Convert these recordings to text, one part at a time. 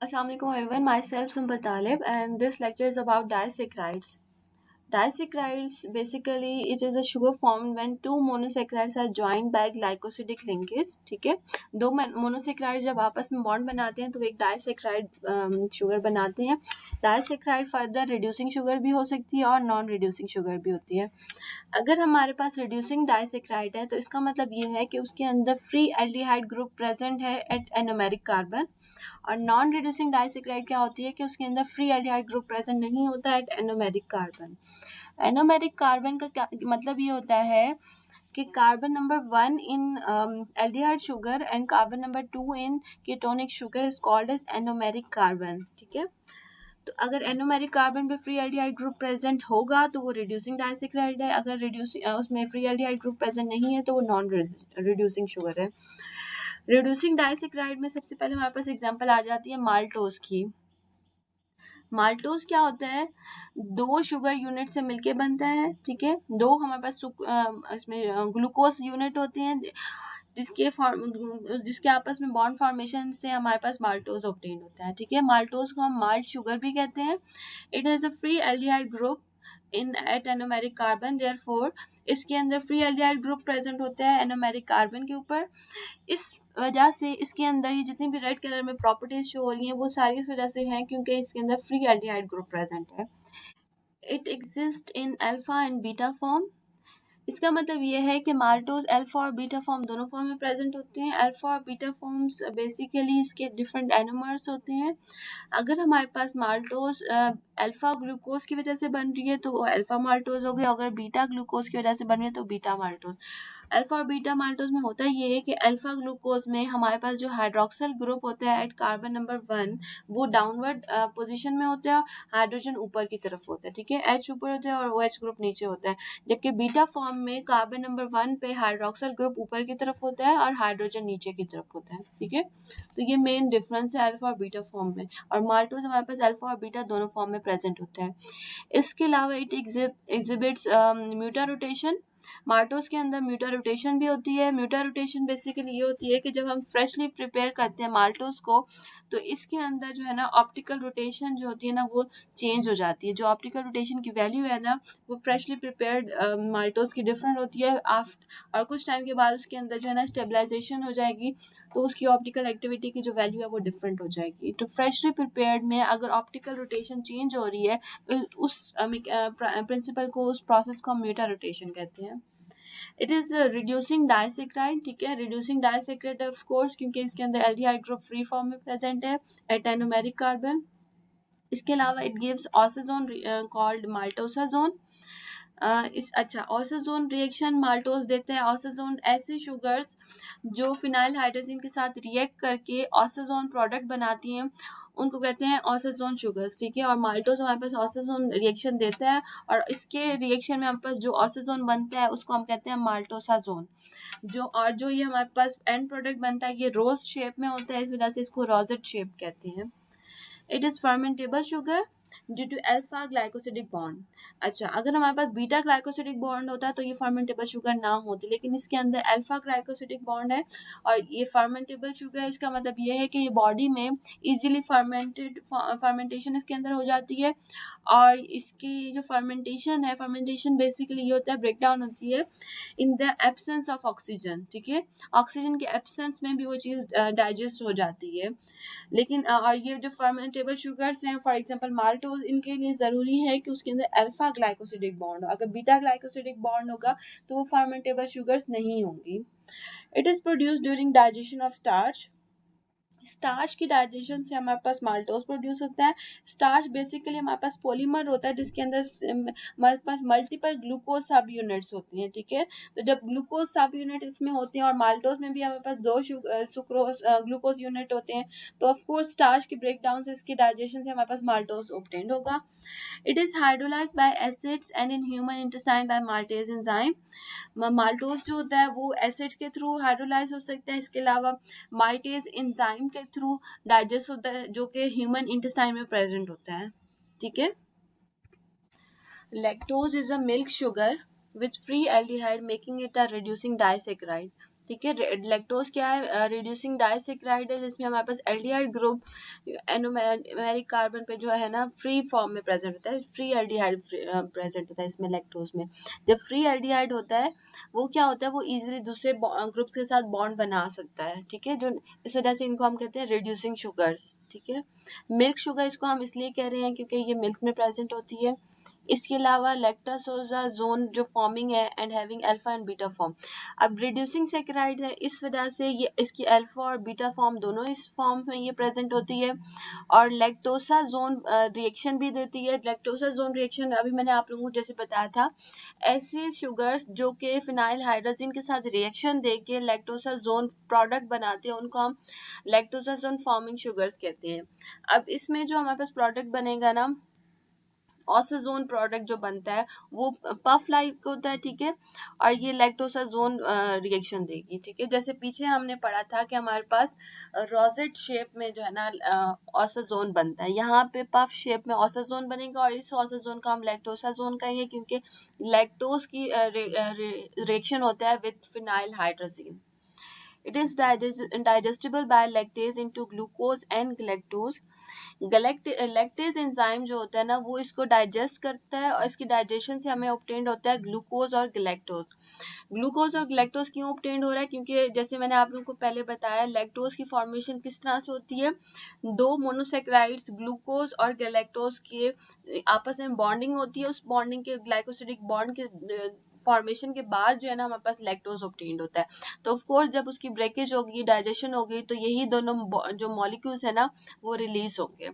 Assalamu alaikum everyone, myself Sumbul Talib and this lecture is about disaccharides. Disaccharides basically it is a sugar formed when two monosaccharides are joined by glycosidic linkage. ठीक है, दो monosaccharide जब आपस में bond बनाते हैं तो एक डाइसेक्राइड शुगर बनाते हैं. डाइसेक्राइड फर्दर रिड्यूसिंग शुगर भी हो सकती है और नॉन रिड्यूसिंग शुगर भी होती है. अगर हमारे पास रिड्यूसिंग डाइसेक्राइड है तो इसका मतलब ये है कि उसके अंदर फ्री एल्डिहाइड ग्रुप प्रेजेंट है एट एनोमेरिक कार्बन, और नॉन रिड्यूसिंग डाइसेक्राइड क्या होती है कि उसके अंदर फ्री एल्डिहाइड ग्रुप प्रेजेंट नहीं होता at anomeric carbon. Anomeric carbon का क्या मतलब ये होता है कि carbon number 1 in aldehyde sugar and carbon number 2 in ketonic sugar is called as anomeric carbon. ठीक है, तो अगर एनोमेरिक कार्बन पे फ्री एल्डिहाइड ग्रुप प्रेजेंट होगा तो वो रिड्यूसिंग डाइसेक्राइड है. अगर उसमें फ्री एल्डिहाइड ग्रुप प्रेजेंट नहीं है तो वो नॉन रिड्यूसिंग शुगर है. रिड्यूसिंग डाइसेक्राइड में सबसे पहले हमारे पास एग्जांपल आ जाती है माल्टोज की. माल्टोज क्या होता है, दो शुगर यूनिट से मिलके बनता है. ठीक है, दो हमारे पास इसमें ग्लूकोज यूनिट होते हैं जिसके आपस में बॉन्ड फॉर्मेशन से हमारे पास माल्टोज ऑब्टेन होता है. ठीक है, माल्टोज को हम माल्ट शुगर भी कहते हैं. It has a free aldehyde group in at anomeric carbon, therefore इसके अंदर फ्री एल्डिहाइड ग्रुप प्रेजेंट होता है एनोमेरिक कार्बन के ऊपर. इस वजह से इसके अंदर ये जितनी भी रेड कलर में प्रॉपर्टीज शो हो रही हैं वो सारी इस वजह से हैं क्योंकि इसके अंदर फ्री एल्डिहाइड ग्रुप प्रेजेंट है. It exist in alpha and beta form. इसका मतलब ये है कि माल्टोज अल्फा और बीटा फॉर्म दोनों फॉर्म में प्रेजेंट होते हैं. अल्फा और बीटा फॉर्म्स बेसिकली इसके डिफरेंट एनोमर्स होते हैं. अगर हमारे पास माल्टोज अल्फा ग्लूकोज की वजह से बन रही है तो वो अल्फा माल्टोज हो गया, अगर बीटा ग्लूकोज की वजह से बन रही है तो बीटा माल्टोज. अल्फा और बीटा माल्टोज में होता ये है कि अल्फा ग्लूकोज में हमारे पास जो हाइड्रोक्सिल ग्रुप होता है एट कार्बन नंबर 1 वो डाउनवर्ड पोजीशन में होता है, हाइड्रोजन ऊपर की तरफ होता है. ठीक है, एच ऊपर होता है और ओ एच ग्रुप नीचे होता है. जबकि बीटा फॉर्म में कार्बन नंबर 1 पे हाइड्रोक्सिल ग्रुप ऊपर की तरफ होता है और हाइड्रोजन नीचे की तरफ होता है. ठीक है, तो ये मेन डिफरेंस है अल्फा और बीटा फॉर्म में. और माल्टोज हमारे पास अल्फा और बीटा दोनों फॉर्म में प्रेजेंट होता है. इसके अलावा इट एग्जिबिट्स म्यूटा रोटेशन. माल्टोज के अंदर म्यूटा रोटेशन भी होती है. म्यूटा रोटेशन बेसिकली ये होती है कि जब हम फ्रेशली प्रिपेयर करते हैं माल्टोज को तो इसके अंदर जो है ना ऑप्टिकल रोटेशन जो होती है ना वो चेंज हो जाती है. जो ऑप्टिकल रोटेशन की वैल्यू है ना वो फ्रेशली प्रिपेयर्ड माल्टोज की डिफरेंट होती है आफ्टर, और कुछ टाइम के बाद उसके अंदर जो है ना स्टेबलाइजेशन हो जाएगी तो उसकी ऑप्टिकल एक्टिविटी की जो वैल्यू है वो डिफरेंट हो जाएगी. तो फ्रेशली प्रिपेयर्ड में अगर ऑप्टिकल रोटेशन चेंज हो रही है तो उस प्रिंसिपल को, उस प्रोसेस को हम म्यूटा रोटेशन कहते हैं. It is reducing disaccharide. ठीक है, रिड्यूसिंग डाइसेक्राइड ऑफ कोर्स क्योंकि इसके अंदर एल्डिहाइड ग्रुप फ्री फॉर्म में प्रेजेंट है एट एनोमेरिक कार्बन. इसके अलावा इट गिव्स ऑक्सीजोन कॉल्ड माल्टोसाजोन. अच्छा, ऑक्सीजोन रिएक्शन माल्टोज देते हैं. ऑक्सीजोन ऐसे शुगर्स जो फिनाइल हाइड्रोजन के साथ रिएक्ट करके ऑक्सीजोन प्रोडक्ट बनाती हैं उनको कहते हैं ऑक्सीजोन शुगर्स. ठीक है, और माल्टोज हमारे पास ऑक्सीजोन रिएक्शन देता है और इसके रिएक्शन में हमारे पास जो ऑक्सीजोन बनता है उसको हम कहते हैं माल्टोसाजोन. जो ये हमारे पास एंड प्रोडक्ट बनता है ये रोज शेप में होता है, इस वजह से इसको रोजेट शेप कहते हैं. It is fermentable sugar due to alpha glycosidic bond. अच्छा, अगर हमारे पास बीटा ग्लाइकोसिडिक बॉन्ड होता तो ये फर्मेंटेबल शुगर ना होती, लेकिन इसके अंदर अल्फा ग्लाइकोसिडिक बॉन्ड है और ये फर्मेंटेबल शुगर है. इसका मतलब ये है कि ये बॉडी में इजीली फर्मेंटेशन इसके अंदर हो जाती है. और इसकी जो फर्मेंटेशन बेसिकली ये होता है, ब्रेक डाउन होती है in the absence of oxygen. ठीक है, ऑक्सीजन के एब्सेंस में भी वो चीज़ डाइजेस्ट हो जाती है. लेकिन और ये जो फर्मेंटेबल शुगर्स हैं फॉर एग्जांपल माल्टोज, इनके लिए ज़रूरी है कि उसके अंदर अल्फा ग्लाइकोसिडिक बॉन्ड हो. अगर बीटा ग्लाइकोसिडिक बॉन्ड होगा तो वो फर्मेंटेबल शुगर्स नहीं होंगी. It is produce during digestion of starch. Starch की डाइजेशन से हमारे पास माल्टोज प्रोड्यूस होता है. स्टार्च बेसिकली हमारे पास पॉलीमर होता है जिसके अंदर हमारे पास मल्टीपल ग्लूकोज सब यूनिट्स होती हैं. ठीक है, तो जब ग्लूकोज सब यूनिट इसमें होते हैं और माल्टोज में भी हमारे पास दो सुक्रोज ग्लूकोज यूनिट होते हैं तो ऑफकोर्स स्टार्च की ब्रेक डाउन से, इसके डाइजेशन से हमारे पास माल्टोज ऑब्टेन्ड होगा. It is hydrolysed bye acids and in human intestine bye maltase enzyme. Maltose जो होता है वो एसिड के थ्रू हाइड्रोलाइज हो सकता है. इसके अलावा माल्टेज एंजाइम के थ्रू डाइजेस्ट होता है जो कि ह्यूमन इंटेस्टाइन में प्रेजेंट होता है. ठीक है, lactose is a milk sugar with free aldehyde making it a reducing disaccharide. ठीक है। लैक्टोज क्या है, रिड्यूसिंग डाइसेक्राइड है, जिसमें हमारे पास एल्डिहाइड ग्रुप एनोमेरिक कार्बन पे जो है ना फ्री फॉर्म में प्रेजेंट होता है, फ्री एल्डिहाइड प्रेजेंट होता है इसमें लैक्टोज में। जब फ्री एल्डिहाइड होता है वो क्या होता है, वो इजीली दूसरे ग्रुप्स के साथ बॉन्ड बना सकता है, ठीक है, जो इस वजह से इनको हम कहते हैं रिड्यूसिंग शुगर्स, ठीक है। मिल्क शुगर इसको हम इसलिए कह रहे हैं क्योंकि ये मिल्क में प्रेजेंट होती है। इसके अलावा लैक्टासोजा जोन जो फॉर्मिंग है and having alpha and beta form. अब रिड्यूसिंग सैकेराइड है, इस वजह से ये इसकी अल्फा और बीटा फॉर्म दोनों इस फॉर्म में ये प्रेजेंट होती है। और लैक्टोसा जोन रिएक्शन भी देती है। लैक्टोसा जोन रिएक्शन अभी मैंने आप लोगों को जैसे बताया था, ऐसे शुगर्स जो कि फिनाइल हाइड्रोजन के साथ रिएक्शन देके लैक्टोसा जोन प्रोडक्ट बनाते हैं उनको हम लैक्टोसा जोन फॉर्मिंग शुगर्स कहते हैं। अब इसमें जो हमारे पास प्रोडक्ट बनेगा ना, ऑसोजोन प्रोडक्ट जो बनता है वो पफ लाइक होता है, ठीक है, और ये लैक्टोसाजोन रिएक्शन देगी, ठीक है। जैसे पीछे हमने पढ़ा था कि हमारे पास रोजेट शेप में जो है ना ऑसोजोन बनता है, यहाँ पे पफ शेप में ऑसोजोन बनेगा और इस ऑसोजोन का हम लैक्टोसाजोन कहेंगे क्योंकि लैक्टोज की रिएक्शन होता है with phenyl hydrogen. It is digestible by lactase into glucose and galactose. Lactase enzyme जो होता है ना वो इसको डाइजेस्ट करता है और इसकी डाइजेशन से हमें ऑब्टेन्ड होता है ग्लूकोज और गैलेक्टोज। ग्लूकोज और गैलेक्टोज क्यों ऑब्टेन्ड हो रहा है, क्योंकि जैसे मैंने आप लोगों को पहले बताया लैक्टोज की फॉर्मेशन किस तरह से होती है, दो मोनोसेक्राइड्स ग्लूकोज और गैलेक्टोज के आपस में बॉन्डिंग होती है, उस बॉन्डिंग के ग्लाइकोसिडिक बॉन्ड के फॉर्मेशन के बाद जो है ना हमारे पास लैक्टोज ऑब्टेन्ड होता है। तो ऑफ कोर्स जब उसकी ब्रेकेज होगी, डाइजेशन होगी, तो यही दोनों जो मॉलिक्यूल्स है ना वो रिलीज होंगे।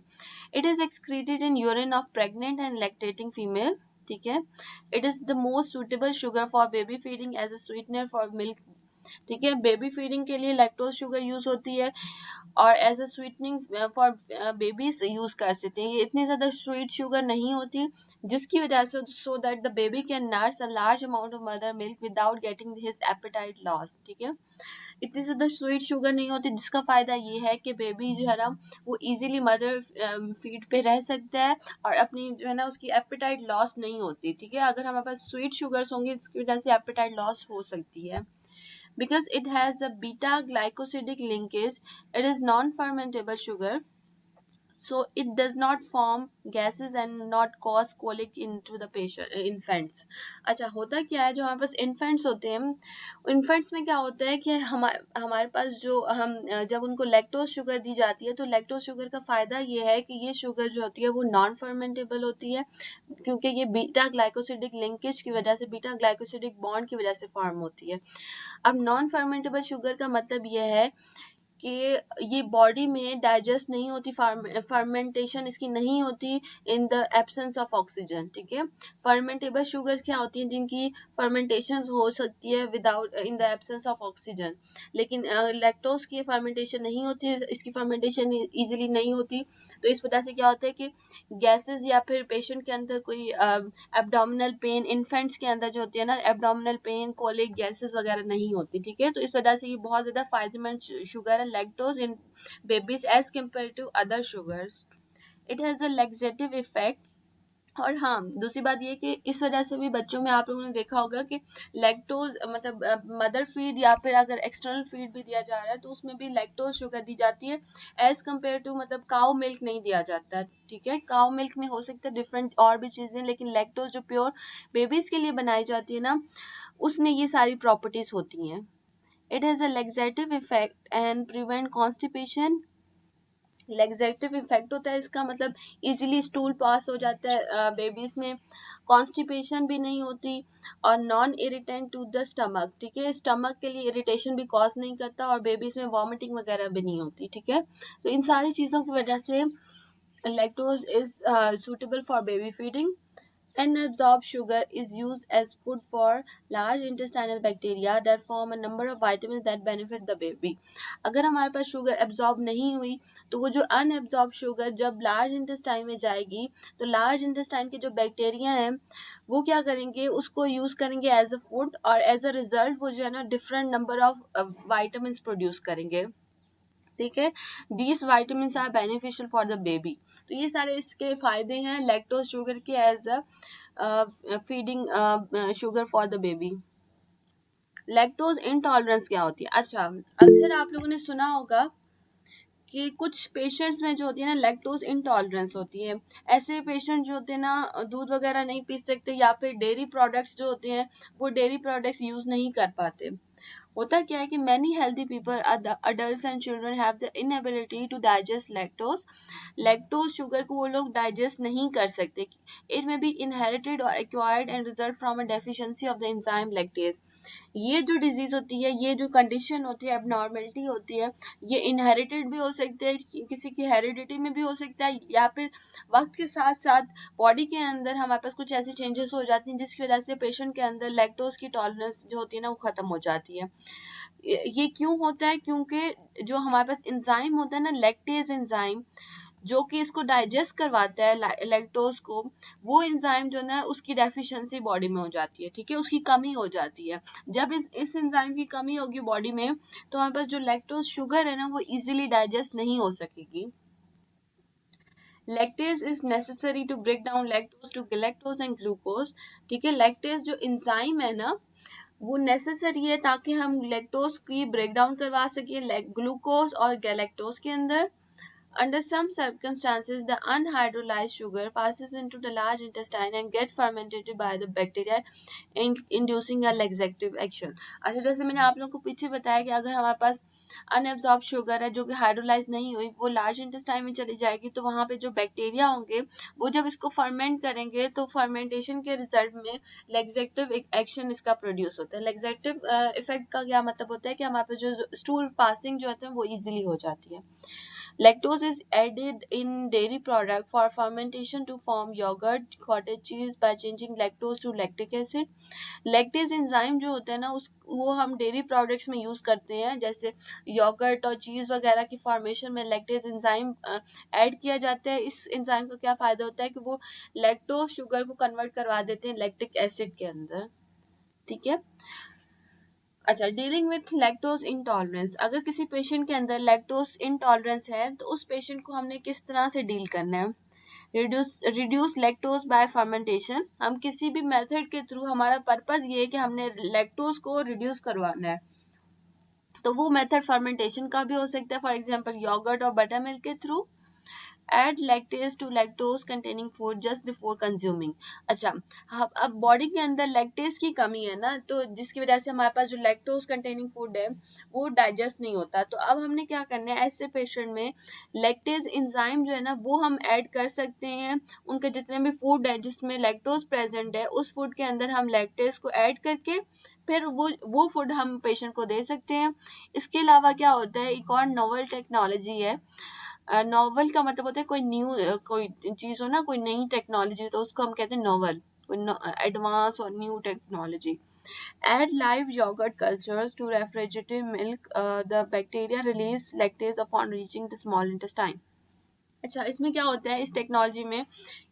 It is excreted in urine of pregnant and lactating female, ठीक है। It is the most suitable sugar for baby feeding as a sweetener for milk, ठीक है। बेबी फीडिंग के लिए लैक्टोज शुगर यूज होती है और as a sweetening for babies use कर सकते हैं। ये इतनी ज्यादा स्वीट शुगर नहीं होती जिसकी वजह से so that the baby can nurse a large amount of mother milk without getting his apatite loss, ठीक है। इतनी ज़्यादा स्वीट शुगर नहीं होती जिसका फ़ायदा ये है कि बेबी जो है ना वो इजीली मदर फीड पे रह सकता है और अपनी जो है ना उसकी एपेटाइट लॉस नहीं होती, ठीक है। अगर हमारे पास स्वीट शुगर्स होंगे इसकी वजह से एपेटाइट लॉस हो सकती है। Because it has a beta glycosidic linkage, it is non-fermentable sugar, so it does not form gases and not cause colic into the patient infants। अच्छा, होता क्या है, जो हमारे पास इन्फेंट्स होते हैं, इन्फेंट्स में क्या होता है कि हमारे पास जो हम जब उनको लैक्टोज शुगर दी जाती है तो लैक्टोज शुगर का फ़ायदा ये है कि ये शुगर जो होती है वो नॉन फर्मेंटेबल होती है क्योंकि ये बीटा ग्लाइकोसिडिक लिंकेज की वजह से, बीटा ग्लाइकोसिडिक बॉन्ड की वजह से फॉर्म होती है। अब नॉन फर्मेंटेबल शुगर का मतलब ये है कि ये बॉडी में डाइजेस्ट नहीं होती, फर्मेंटेशन इसकी नहीं होती in the absence of oxygen, ठीक है। फर्मेंटेबल शुगर्स क्या होती हैं जिनकी फर्मेंटेशन हो सकती है without in the absence of oxygen, लेकिन लैक्टोज की फर्मेंटेशन नहीं होती, इसकी फर्मेंटेशन इजीली नहीं होती। तो इस वजह से क्या होता है कि गैसेस या फिर पेशेंट के अंदर कोई एब्डोमिनल पेन, इन्फेंट्स के अंदर जो होती है ना एब्डोमिनल पेन, कोलिक, गैसेस वगैरह नहीं होती, ठीक है। तो इस वजह से ये बहुत ज़्यादा फायदेमंद शुगर है lactose in babies as compared to other sugars. It has a laxative effect। और हाँ, दूसरी बात ये कि इस वजह से भी बच्चों में आप लोगों ने देखा होगा कि लैक्टोज मतलब मदर फीड या फिर अगर एक्सटर्नल फीड भी दिया जा रहा है तो उसमें भी लैक्टोज शुगर दी जाती है एज कम्पेयर टू मतलब काउ मिल्क नहीं दिया जाता है, ठीक है। काउ मिल्क में हो सकता है डिफरेंट और भी चीज़ें, लेकिन लैक्टोज जो प्योर बेबीज़ के लिए बनाई जाती है ना उसमें ये सारी प्रॉपर्टीज़ होती हैं। It has a laxative effect and prevent constipation। Laxative effect होता है इसका मतलब इजीली स्टूल पास हो जाता है बेबीज में, कॉन्स्टिपेशन भी नहीं होती और non irritant to the stomach, ठीक है। स्टमक के लिए इरिटेशन भी कॉज नहीं करता और बेबीज में वॉमिटिंग वगैरह भी नहीं होती, ठीक है। तो इन सारी चीज़ों की वजह से lactose is suitable for baby feeding. Unabsorbed sugar is used as food for large intestinal bacteria that form a number of vitamins that benefit the baby। अगर हमारे पास शुगर एब्जॉर्ब नहीं हुई तो वो जो अनएब्जॉर्ब शुगर जब लार्ज इंटेस्टाइन में जाएगी तो लार्ज इंटेस्टाइन के जो बैक्टीरिया हैं वो क्या करेंगे, उसको यूज़ करेंगे एज अ फूड और एज अ रिजल्ट वो जो है ना different number of vitamin produce करेंगे, ठीक है। These vitamin are beneficial for the baby. तो ये सारे इसके फायदे हैं लैक्टोज शुगर के as a feeding sugar for the baby. Lactose intolerance क्या होती है? अच्छा, अक्सर आप लोगों ने सुना होगा कि कुछ पेशेंट्स में जो होती है ना लैक्टोज इंटॉलरेंस होती है। ऐसे पेशेंट जो होते हैं ना दूध वगैरह नहीं पी सकते, या फिर डेयरी प्रोडक्ट्स जो होते हैं वो डेयरी प्रोडक्ट्स यूज नहीं कर पाते। होता क्या है कि many healthy people, adults and children have the inability to digest lactose. Lactose sugar को वो लोग डाइजेस्ट नहीं कर सकते। इट में बी इनहेरिटेड और acquired and result from a deficiency of the enzyme lactase. ये जो डिजीज होती है, ये जो कंडीशन होती है, एबनॉर्मेलिटी होती है, ये इनहेरिटेड भी हो सकते हैं, किसी की हेरिडिटी में भी हो सकता है, या फिर वक्त के साथ साथ बॉडी के अंदर हमारे पास कुछ ऐसी चेंजेस हो जाती हैं जिसकी वजह से पेशेंट के अंदर लैक्टोज की टॉलरेंस जो होती है ना वो खत्म हो जाती है। ये क्यों होता है? क्योंकि जो हमारे पास एंजाइम होता है ना लैक्टेज एंजाइम, जो कि इसको डाइजेस्ट करवाता है लैक्टोज को, वो एंजाइम जो ना उसकी डेफिशिएंसी बॉडी में हो जाती है, ठीक है, उसकी कमी हो जाती है। जब इस एंजाइम की कमी होगी बॉडी में तो हमारे पास जो लैक्टोज शुगर है ना वो इजीली डाइजेस्ट नहीं हो सकेगी। Lactase is necessary to break down lactose to galactose and glucose, ठीक है। लैक्टेज जो एंजाइम है ना वो नेसेसरी है ताकि हम लैक्टोज की ब्रेक डाउन करवा सके ग्लूकोज और गैलेक्टोज के अंदर। Under some circumstances, the unhydrolyzed sugar passes into the large intestine and get fermented by the bacteria, inducing a laxative action. अच्छा, जैसे मैंने आप लोगों को पीछे बताया कि अगर हमारे पास अनएब्जॉर्ब शुगर है जो कि हाइड्रोलाइज नहीं हुई, वो लार्ज इंटेस्टाइन में चली जाएगी, तो वहाँ पे जो बैक्टीरिया होंगे वो जब इसको फर्मेंट करेंगे तो फर्मेंटेशन के रिजल्ट में लेग्जेक्टिव एक्शन इसका प्रोड्यूस होता है। लेग्जेक्टिव इफेक्ट का क्या मतलब होता है कि हमारे पे जो स्टूल पासिंग जो होते हैं वो इजीली हो जाती है। Lactose is added in dairy product for fermentation to form yogurt, cottage cheese by changing lactose to lactic acid. Lactase enzyme जो होता है ना वो हम डेयरी प्रोडक्ट्स में यूज करते हैं, जैसे योगर्ट और चीज वगैरह की फॉर्मेशन में लैक्टेज एंजाइम ऐड किया जाता है। इस एंजाइम का क्या फायदा होता है कि वो लैक्टोज शुगर को कन्वर्ट करवा देते हैं लैक्टिक एसिड के अंदर, ठीक है। अच्छा, डीलिंग विथ लैक्टोज इंटॉलरेंस, अगर किसी पेशेंट के अंदर लैक्टोज इंटॉलरेंस है तो उस पेशेंट को हमने किस तरह से डील करना है? रिड्यूस लैक्टोज बाय फर्मेंटेशन, हम किसी भी मेथड के थ्रू, हमारा पर्पज ये है कि हमने लैक्टोज को रिड्यूस करवाना है, तो वो मेथड फर्मेंटेशन का भी हो सकता है, फॉर एग्जांपल योगर्ट और बटर मिल्क के through. Add lactase to lactose containing food just before consuming. अच्छा, अब बॉडी के अंदर लैक्टेज की कमी है ना, तो जिसकी वजह से हमारे पास जो लैक्टोज कंटेनिंग फूड है वो डाइजेस्ट नहीं होता, तो अब हमने क्या करना है, ऐसे पेशेंट में लैक्टेज एंजाइम जो है ना वो हम ऐड कर सकते हैं। उनके जितने भी फूड है जिसमें लैक्टोज प्रेजेंट है उस फूड के अंदर हम लैक्टेज को ऐड करके फिर वो फूड हम पेशेंट को दे सकते हैं। इसके अलावा क्या होता है, एक और नोवल टेक्नोलॉजी है। नॉवल का मतलब होता है कोई न्यू कोई चीज हो ना, कोई नई टेक्नोलॉजी, तो उसको हम कहते हैं नॉवल, एडवांस और new technology. Add live yogurt cultures to refrigerated milk. The bacteria release lactase upon reaching the small intestine. अच्छा, इसमें क्या होता है इस टेक्नोलॉजी में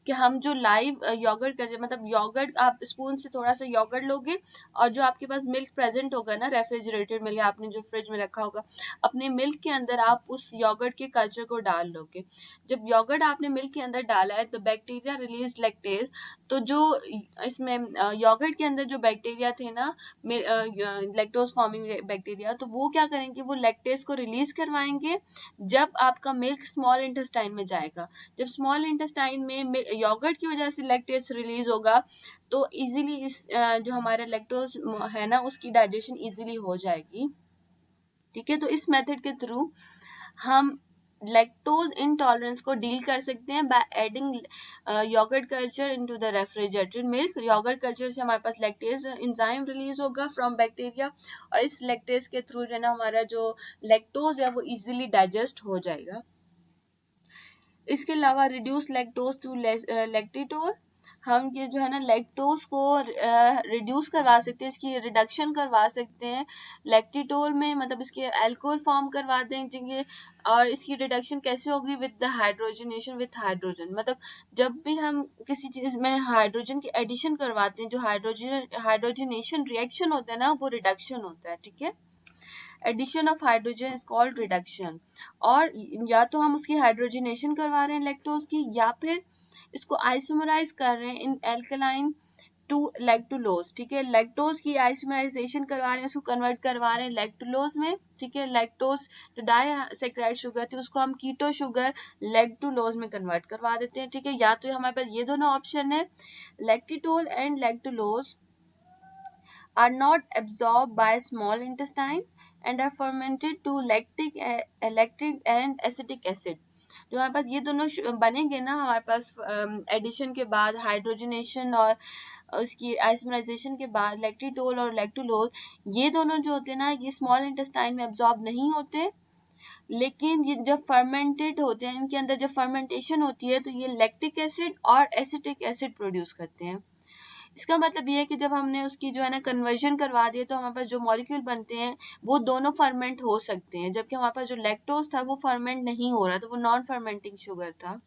कि हम जो लाइव योगर्ट कर, मतलब योगर्ट आप स्पून से थोड़ा सा योगर्ट लोगे और जो आपके पास मिल्क प्रेजेंट होगा ना, रेफ्रिजरेटेड मिल्क आपने जो फ्रिज में रखा होगा, अपने मिल्क के अंदर आप उस योगर्ट के कल्चर को डाल लोगे। जब योगर्ट आपने मिल्क के अंदर डाला है तो बैक्टीरिया रिलीज लैक्टेज, तो जो इसमें योगर्ट के अंदर जो बैक्टीरिया थे ना, लैक्टोज फॉर्मिंग बैक्टीरिया, तो वो क्या करेंगे, वो लैक्टेज को रिलीज करवाएंगे जब आपका मिल्क स्मॉल इंटेस्टाइन में जाएगा। जब स्मॉल इंटेस्टाइन में योगर्ट की वजह से लैक्टेज रिलीज होगा तो इजीली इस जो हमारा लैक्टोज है ना उसकी डाइजेशन इजीली हो जाएगी, ठीक है। तो इस मेथड के थ्रू हम लैक्टोज इंटॉलरेंस को डील कर सकते हैं by adding yoghurt culture into the refrigerated milk. Yoghurt culture से हमारे पास लैक्टेज एंजाइम रिलीज होगा फ्रॉम बैक्टीरिया और इस लैक्टेज के थ्रू जो है ना हमारा जो लैक्टोज है वो इजीली डाइजेस्ट हो जाएगा। इसके अलावा रिड्यूस लैक्टोज टू लैक्टिटोल, हम ये जो है ना लैक्टोज को रिड्यूस करवा सकते हैं, इसकी रिडक्शन करवा सकते हैं लैक्टिटोल में, मतलब इसके अल्कोहल फॉर्म करवा देंगे। और इसकी रिडक्शन कैसे होगी, with the hydrogenation with hydrogen, मतलब जब भी हम किसी चीज में हाइड्रोजन की एडिशन करवाते हैं, जो हाइड्रोजनेशन रिएक्शन होता है ना वो रिडक्शन होता है, ठीक है। Addition of hydrogen is called reduction. और या तो हम उसकी हाइड्रोजनेशन करवा रहे हैं लैक्टोज की, या फिर इसको आइसोमराइज कर रहे हैं इन एल्कलाइन टू लैक्टुलोज, ठीक है, लैक्टोज की आइसोमराइजेशन करवा रहे हैं, उसको कन्वर्ट करवा रहे हैं लैक्टुलोज में, ठीक है, लैक्टोज जो डाइसैकेराइड शुगर थी उसको हम कीटो शुगर लैक्टुलोज में कन्वर्ट करवा देते हैं, ठीक है। या तो हमारे पास ये दोनों ऑप्शन है, lactitol and lactulose are not absorbed by small intestine and are fermented to lactic and acetic acid। जो हमारे पास ये दोनों बनेंगे ना हमारे पास एडिशन के बाद, हाइड्रोजनेशन और उसकी आइसोमराइजेशन के बाद, लैक्टिटोल और लैक्टुलोज, ये दोनों जो होते हैं ना ये स्मॉल इंटेस्टाइन में एब्जॉर्ब नहीं होते, लेकिन ये जब फर्मेंटेड होते हैं, इनके अंदर जब फर्मेंटेशन होती है तो ये लैक्टिक एसिड और एसिटिक एसिड प्रोड्यूस करते हैं। इसका मतलब ये है कि जब हमने उसकी जो है ना कन्वर्जन करवा दिया तो हमारे पास जो मॉलिक्यूल बनते हैं वो दोनों फर्मेंट हो सकते हैं, जबकि हमारे पास जो लैक्टोज था वो फर्मेंट नहीं हो रहा था, वो नॉन फर्मेंटिंग शुगर था।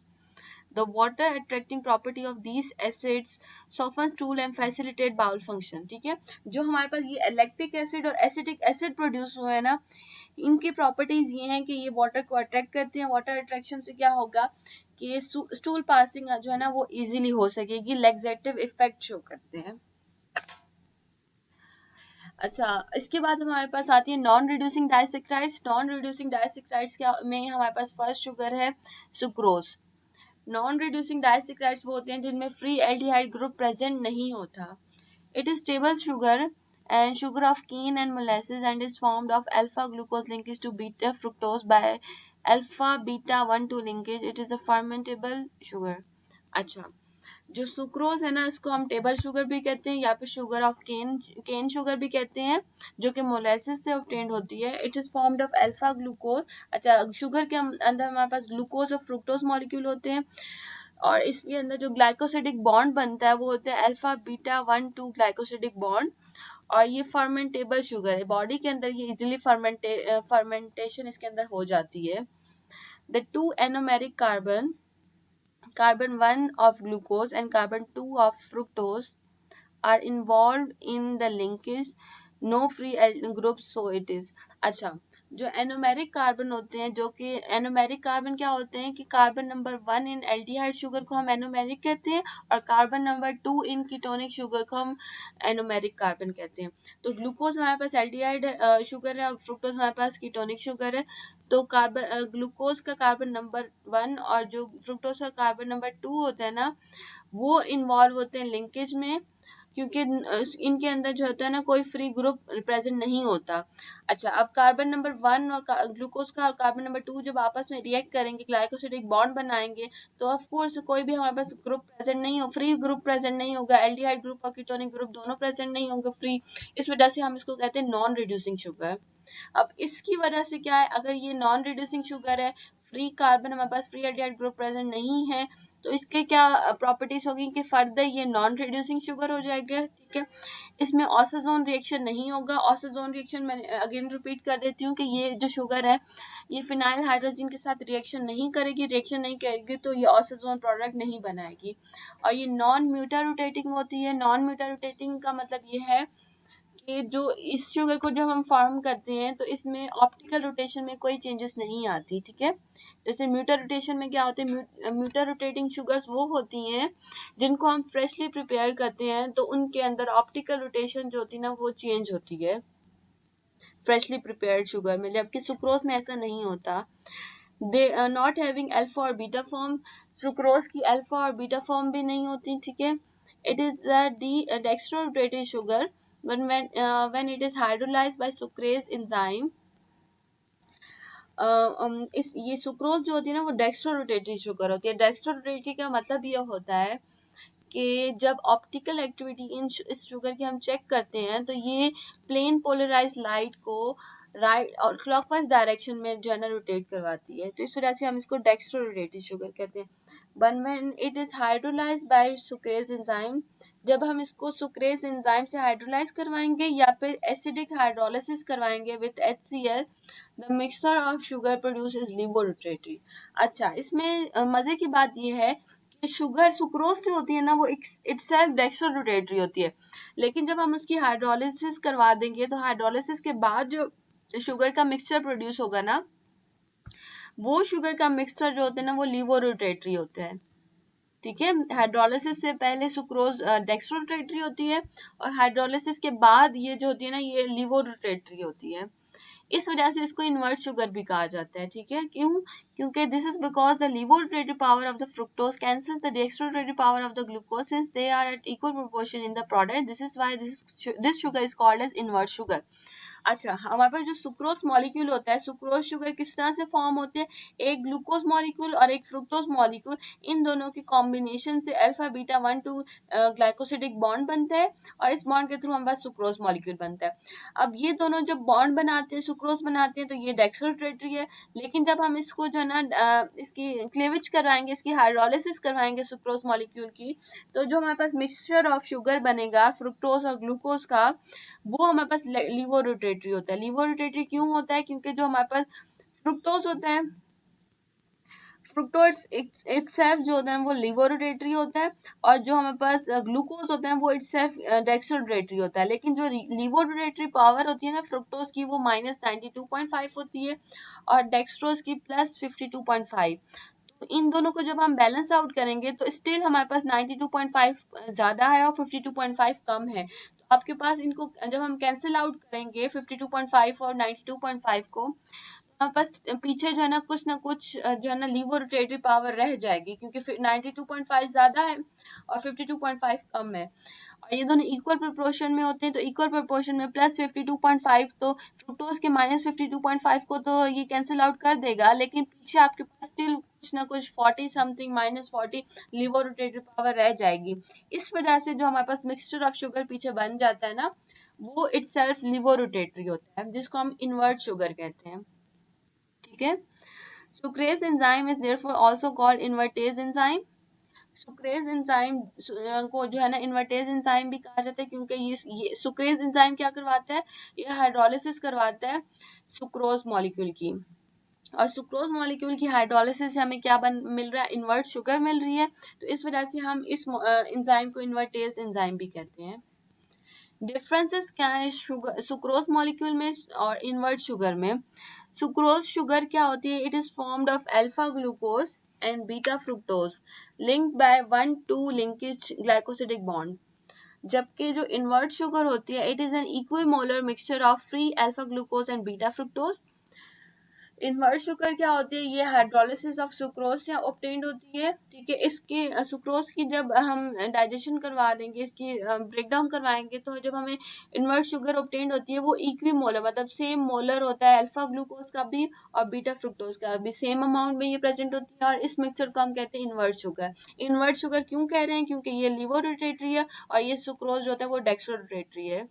The water attracting property of these acids softens stool and facilitate bowel function, ठीक है। जो हमारे पास ये लैक्टिक एसिड और एसिटिक एसिड प्रोड्यूस हुए हैं ना, इनकी प्रॉपर्टीज ये हैं कि ये वाटर को अट्रैक्ट करते हैं। वाटर अट्रैक्शन से क्या होगा कि स्टूल पासिंग जो है ना वो इजीली हो सकेगी, लैक्सेटिव इफेक्ट शो करते हैं। अच्छा, इसके बाद हमारे पास आती है non reducing disaccharides. Non reducing disaccharides में हमारे पास फर्स्ट शुगर है सुक्रोज। नॉन रिड्यूसिंग डाइसैकेराइड्स वो होते हैं जिनमें फ्री एल्डिहाइड ग्रुप प्रेजेंट नहीं होता। It is stable sugar and sugar of cane and molasses and is formed of alpha glucose linkage to beta fructose by alpha beta 1,2 linkage. It is a fermentable sugar। अच्छा, जो sucrose है ना इसको हम table sugar भी कहते हैं या फिर शुगर ऑफ केन शुगर भी कहते हैं, जो कि मोलेसिस से ऑब्टेन्ड होती है। It is formed of alpha glucose. अच्छा, शुगर के अंदर हमारे पास ग्लूकोज और फ्रुक्टोज मॉलिक्यूल होते हैं और इसके अंदर जो ग्लाइकोसिडिक बॉन्ड बनता है वो होता है अल्फा बीटा 1,2 ग्लाइकोसिडिक बॉन्ड, और ये फर्मेंटेबल शुगर है। बॉडी के अंदर ये इजीली फर्मेंटेशन इसके अंदर हो जाती है। The two anomeric carbon 1 of glucose and carbon 2 of fructose are involved in the linkage, no free groups, so it is। अच्छा, जो एनोमेरिक कार्बन होते हैं, जो कि एनोमेरिक कार्बन क्या होते हैं कि carbon number 1 in aldehyde sugar को हम एनोमेरिक कहते हैं और carbon number 2 in ketonic sugar को हम एनोमेरिक कार्बन कहते हैं। तो ग्लूकोज हमारे पास एल्डिहाइड शुगर है और फ्रुक्टोज हमारे पास कीटोनिक शुगर है। तो कार्बन ग्लूकोज का कार्बन नंबर 1 और जो फ्रुक्टोज का कार्बन नंबर 2 होता है ना वो इन्वॉल्व होते हैं लिंकेज में, क्योंकि इनके अंदर जो होता है ना कोई फ्री ग्रुप प्रेजेंट नहीं होता। अच्छा, अब कार्बन नंबर 1 और ग्लूकोज का और कार्बन नंबर 2 जब आपस में रिएक्ट करेंगे, ग्लाइकोसिडिक बॉन्ड बनाएंगे, तो ऑफ कोर्स कोई भी हमारे पास ग्रुप प्रेजेंट नहीं हो, फ्री ग्रुप प्रेजेंट नहीं होगा। एल्डिहाइड ग्रुप और कीटोनिक ग्रुप दोनों प्रेजेंट नहीं होंगे फ्री, इस वजह से हम इसको कहते हैं नॉन रिड्यूसिंग शुगर। अब इसकी वजह से क्या है, अगर ये नॉन रिड्यूसिंग शुगर है, फ्री कार्बन हमारे पास फ्री एल्डिहाइड ग्रुप प्रेजेंट नहीं है, तो इसके क्या प्रॉपर्टीज होगी कि फर्दर ये नॉन रिड्यूसिंग शुगर हो जाएगा, ठीक है। इसमें ऑक्सीजन रिएक्शन नहीं होगा। ऑक्सीजन रिएक्शन मैं अगेन रिपीट कर देती हूँ कि ये जो शुगर है ये फिनाइल हाइड्रोजन के साथ रिएक्शन नहीं करेगी तो ये ऑक्सीजन प्रोडक्ट नहीं बनाएगी। और ये नॉन म्यूटारोटेटिंग होती है। नॉन म्यूटारोटेटिंग का मतलब ये है कि जो इस शुगर को जब हम फॉर्म करते हैं तो इसमें ऑप्टिकल रोटेशन में कोई चेंजेस नहीं आती, ठीक है। जैसे म्यूटर रोटेशन में क्या होते हैं, म्यूटर रोटेटिंग शुगर्स वो होती हैं जिनको हम फ्रेशली प्रिपेयर करते हैं तो उनके अंदर ऑप्टिकल रोटेशन जो होती है ना वो चेंज होती है फ्रेशली प्रिपेयर्ड शुगर में, जबकि सुक्रोज में ऐसा नहीं होता। दे नॉट हैविंग अल्फा और बीटा फॉर्म, सुक्रोज की अल्फा और बीटा फॉर्म भी नहीं होती, ठीक है। It is dextro rotated sugar when it is hydrolyzed by sucrase enzyme। इस ये सुक्रोज जो होती है ना वो डेक्स्ट्रोरोटेटरी शुगर होती है। डेक्स्ट्रोरोटेटरी का मतलब ये होता है कि जब ऑप्टिकल एक्टिविटी इस शुगर की हम चेक करते हैं तो ये प्लेन पोलराइज लाइट को राइट और क्लॉकवाइज डायरेक्शन में जो है ना रोटेट करवाती है, तो इस वजह से हम इसको डेक्स्ट्रोरोटेटरी शुगर कहते हैं। when it is hydrolyzed by sucrase enzyme, जब हम इसको सुक्रेज एंजाइम से हाइड्रोलाइज करवाएंगे या फिर एसिडिक हाइड्रोलिसिस करवाएंगे with HCl, the mixture of sugar produce is levorotatory. अच्छा, इसमें मजे की बात यह है कि शुगर सुक्रोज जो होती है ना वो इटसेल्फ डेक्स्ट्रोरोटेटरी होती है, लेकिन जब हम उसकी हाइड्रोलिसिस करवा देंगे तो हाइड्रोलिसिस के बाद जो शुगर का मिक्सचर प्रोड्यूस होगा ना वो शुगर का मिक्सचर जो होता है ना वो लिवोरोटेटरी होता है, ठीक है। हाइड्रोलिसिस से पहले सुक्रोज डेक्स्ट्रोरोटेटरी होती है, और हाइड्रोलिसिस के बाद ये जो होती है ना, ये लिवोरोटेटरी होती है। इस वजह से इसको इन्वर्ट शुगर भी कहा जाता है, ठीक है। क्यों? क्योंकि this is because the levorotatory power of the fructose cancels the dextrorotatory power of the glucose since they are at equal proportion in the product. This is why this sugar is called as invert sugar. अच्छा, हमारे पास जो sucrose molecule होता है, sucrose sugar किस तरह से form होते हैं? एक ग्लूकोज मॉलिक्यूल और एक फ्रुक्टोज मॉलिक्यूल, इन दोनों के कॉम्बिनेशन से अल्फा बीटा 1,2 ग्लाइकोसिडिक बॉन्ड बनता है, और इस बॉन्ड के थ्रू हमारे पास सुक्रोज मॉलिक्यूल बनता है। अब ये दोनों जब बॉन्ड बनाते हैं, सुक्रोज बनाते हैं, तो ये डेक्स्ट्रोरोटेटरी है। लेकिन जब हम इसको जो है ना इसकी क्लेवेज करवाएंगे, इसकी हाइड्रोलिसिस करवाएंगे सुक्रोज मॉलिक्यूल की, तो जो हमारे पास मिक्सचर ऑफ शुगर बनेगा फ्रुक्टोज और ग्लूकोज का, वो हमारे पास लिवोरोटेटरी होता है। लिवोरोटेटरी क्यों होता है? क्योंकि जो हमारे पास फ्रुक्टोज होता है, फ्रुक्टोज इटसेल्फ जो होता है वो लिवोरोटेटरी होता है, और जो हमारे पास ग्लूकोज होता है वो इटसेल्फ डेक्स्ट्रोरोटेटरी होता है। लेकिन जो लिवोरोटेटरी पावर होती है ना फ्रुक्टोज की, वो -92.5 होती है, और डेक्स्ट्रोज की +52.5। तो इन दोनों को जब हम बैलेंस आउट करेंगे तो स्टिल हमारे पास 92.5 ज़्यादा है और 52.5 कम है। तो आपके पास इनको जब हम कैंसिल आउट करेंगे 52.5 और 92.5 को, हमारे पास पीछे जो है ना कुछ जो है ना लिवोरोटेटरी पावर रह जाएगी, क्योंकि 92.5 ज़्यादा है और 52.5 कम है, और ये दोनों इक्वल प्रोपोर्शन में होते हैं। तो इक्वल प्रोपोर्शन में +52.5, तो फ्रुक्टोज के -52.5 को तो ये कैंसिल आउट कर देगा, लेकिन पीछे आपके पास स्टिल कुछ ना कुछ 40 समथिंग -40 लिवोरोटेटरी पावर रह जाएगी। इस वजह से जो हमारे पास मिक्सचर ऑफ शुगर पीछे बन जाता है ना, वो इटसेल्फ लिवोरोटेटरी होता है, जिसको हम इन्वर्ट शुगर कहते हैं, ठीक है। Sucrase enzyme is therefore also called invertase enzyme. Sucrase enzyme को जो है ना इन्वर्टेज एंजाइम भी कहा जाता है, क्योंकि ये सुक्रेज एंजाइम क्या करवाता है? ये हाइड्रोलिसिस करवाता है सुक्रोज मॉलिक्यूल की, और सुक्रोज मॉलिक्यूल की हाइड्रोलिसिस से हमें क्या मिल रहा है? इन्वर्ट शुगर मिल रही है। तो इस वजह से हम इस एंजाइम को इन्वर्टेज एंजाइम भी कहते हैं। डिफरेंसेस क्या है शुगर सुक्रोज मॉलिक्यूल में और इन्वर्ट शुगर में? सुक्रोज शुगर क्या होती है? It is formed of alpha glucose and beta fructose linked by 1,2 linkage glycosidic bond. जबकि जो इन्वर्ट शुगर होती है, it is an equimolar mixture of free alpha glucose and beta fructose. Invert sugar क्या होती है? ये हाइड्रोलिसिस ऑफ सुक्रोज से obtained होती है, ठीक है। इसके सुक्रोज की जब हम डाइजेशन करवा देंगे, इसकी ब्रेक डाउन करवाएंगे, तो जब हमें इन्वर्ट शुगर ऑब्टेन्ड होती है, वो इक्विमोलर मतलब सेम मोलर होता है, अल्फा ग्लूकोज का भी और बीटा फ्रुक्टोज का भी सेम अमाउंट में ये प्रेजेंट होती है, और इस मिक्सचर को हम कहते हैं इन्वर्ट शुगर। इन्वर्ट शुगर क्यों कह रहे हैं? क्योंकि ये लिवोरोटेटरी है, और ये सुक्रोज होता है वो डेक्स्ट्रोरोटेटरी है।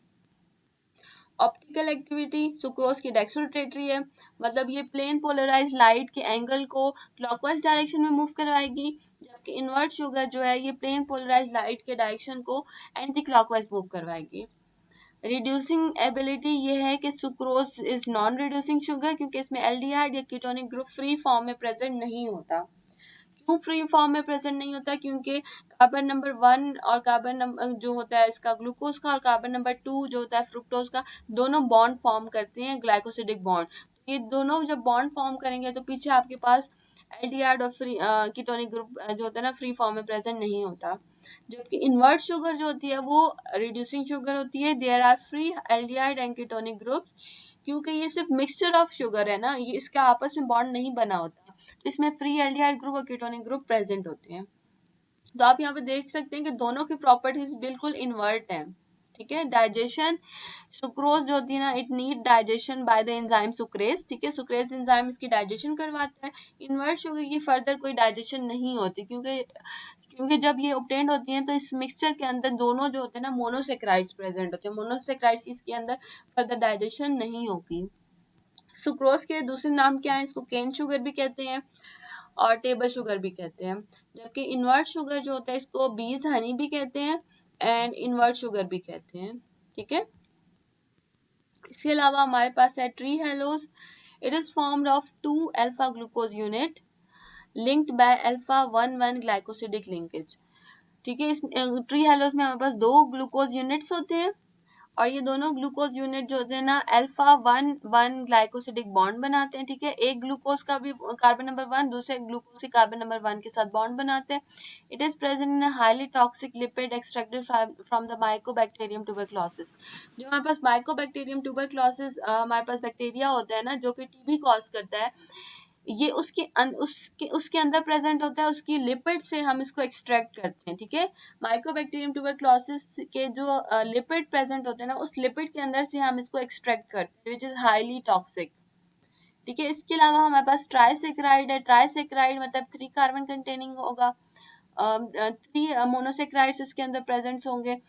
ऑप्टिकल एक्टिविटी सुक्रोज की डेक्स्ट्रोरोटेटरी है, मतलब ये प्लेन पोलराइज लाइट के एंगल को क्लॉकवाइज डायरेक्शन में मूव करवाएगी, जबकि इन्वर्ट शुगर जो है ये प्लेन पोलराइज लाइट के डायरेक्शन को एंटी क्लॉकवाइज मूव करवाएगी। रिड्यूसिंग एबिलिटी ये है कि sucrose is non reducing sugar, क्योंकि इसमें एल्डिहाइड या कीटोनिक ग्रुप फ्री फॉर्म में प्रेजेंट नहीं होता। क्यों फ्री फॉर्म में प्रेजेंट नहीं होता? क्योंकि कार्बन नंबर 1 और कार्बन नंबर जो होता है इसका ग्लूकोज का, और कार्बन नंबर 2 जो होता है फ्रुक्टोज का, दोनों बॉन्ड फॉर्म करते हैं ग्लाइकोसिडिक बॉन्ड। ये दोनों जब बॉन्ड फॉर्म करेंगे तो पीछे आपके पास एल्डिहाइड और फ्री कीटोनिक ग्रुप जो होता है ना फ्री फॉर्म में प्रेजेंट नहीं होता। जबकि इन्वर्ट शुगर जो होती है वो रिड्यूसिंग शुगर होती है। There are free aldehyde and ketonic groups, क्योंकि ये सिर्फ मिक्सचर ऑफ शुगर है ना, ये इसका आपस में बॉन्ड नहीं बना होता, तो इसमें फ्री एल्डिहाइड ग्रुप और कीटोनिक ग्रुप प्रेजेंट होते हैं। तो आप यहाँ पे देख सकते हैं कि दोनों की प्रॉपर्टीज बिल्कुल इन्वर्ट हैं, ठीक है। डाइजेशन सुक्रोज जो होती है ना, it need digestion by the enzyme sucrase, ठीक है। सुक्रेज एंजाइम इसकी डाइजेशन करवाता है। इन्वर्ट शुगर की फर्दर कोई डाइजेशन नहीं होती, क्योंकि जब ये ऑब्टेन्ड होती हैं तो इस मिक्सचर के अंदर दोनों जो होते हैं ना मोनोसेक्राइड्स प्रेजेंट होते हैं। मोनोसेक्राइड्स इसके अंदर फर्दर डाइजेशन नहीं होगी। सुक्रोज के दूसरे नाम क्या है? इसको केन शुगर भी कहते हैं और टेबल शुगर भी कहते हैं। जबकि इन्वर्ट शुगर जो होता है इसको बीज हनी भी कहते हैं एंड इन्वर्ट शुगर भी कहते हैं, ठीक है। इसके अलावा हमारे पास है trehalose. It is formed of 2 alpha glucose unit linked by alpha 1,1 glycosidic linkage, ठीक है। इस ट्री हेलोज में हमारे पास 2 ग्लूकोज यूनिट्स होते हैं, और ये दोनों ग्लूकोज यूनिट जो होते हैं ना अल्फा 1 ग्लाइकोसिडिक बॉन्ड बनाते हैं, ठीक है। एक ग्लूकोज का भी कार्बन नंबर 1 दूसरे ग्लूकोज के कार्बन नंबर 1 के साथ बॉन्ड बनाते हैं। It is present in highly toxic lipid extracted from the Mycobacterium tuberculosis. जो हमारे पास माइकोबैक्टीरियम ट्यूबरक्लोसिस हमारे पास बैक्टीरिया होता है ना जो कि टीबी कॉज करता है, ये उसके अंदर प्रेजेंट होता है, उसकी लिपिड से हम इसको एक्सट्रैक्ट करते हैं, ठीक है। माइकोबैक्टीरियम ट्यूबरक्लोसिस के जो लिपिड प्रेजेंट होते हैं ना, उस लिपिड के अंदर से हम इसको एक्सट्रैक्ट करते हैं, विच इज हाईली टॉक्सिक, ठीक है। इसके अलावा हमारे पास ट्राइसेक्राइड है। ट्राइसेक्राइड मतलब 3 कार्बन कंटेनिंग होगा, 3 मोनोसेक्राइड्स इसके अंदर प्रेजेंट होंगे,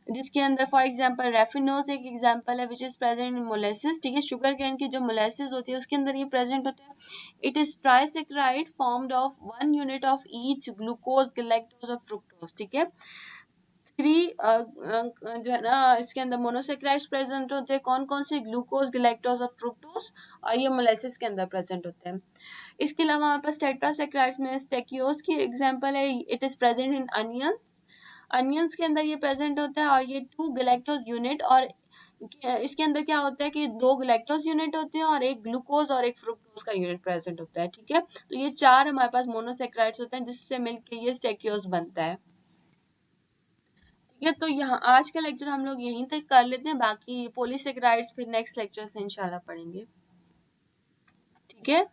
जिसके अंदर फॉर एग्जांपल रेफिनोज एक एग्जांपल है, which is present in molasses, ठीक है। शुगर केन की जो मोलेसिस होती है उसके अंदर ये प्रेजेंट होता है। It is trisaccharide formed of 1 unit of each glucose, galactose और फ्रुक्टोज, ठीक है। 3 जो है ना इसके अंदर मोनोसेक्राइड्स प्रेजेंट होते हैं, कौन कौन से, ग्लूकोज, गैलेक्टोज और फ्रुक्टोज, और ये मोलेसिस के अंदर प्रेजेंट होते हैं। इसके अलावा हमारे पास टेट्रासेक्राइड्स में स्टेकियोज की एग्जांपल है, it is present in onions, onions के अंदर ये प्रेजेंट होता है, और ये 2 गैलेक्टोज यूनिट, और इसके अंदर क्या होता है कि 2 गैलेक्टोज यूनिट होते हैं और एक ग्लूकोज और एक फ्रुक्टोज का यूनिट प्रेजेंट होता है, ठीक है। तो ये 4 हमारे पास मोनोसेक्राइड्स होते हैं जिससे मिलकर ये स्टेकियोज बनता है, ठीक है। तो यहाँ आज का लेक्चर हम लोग यहीं तक कर लेते हैं, बाकी पॉलीसेक्राइड्स फिर नेक्स्ट लेक्चर से इंशाल्लाह पढ़ेंगे, ठीक है।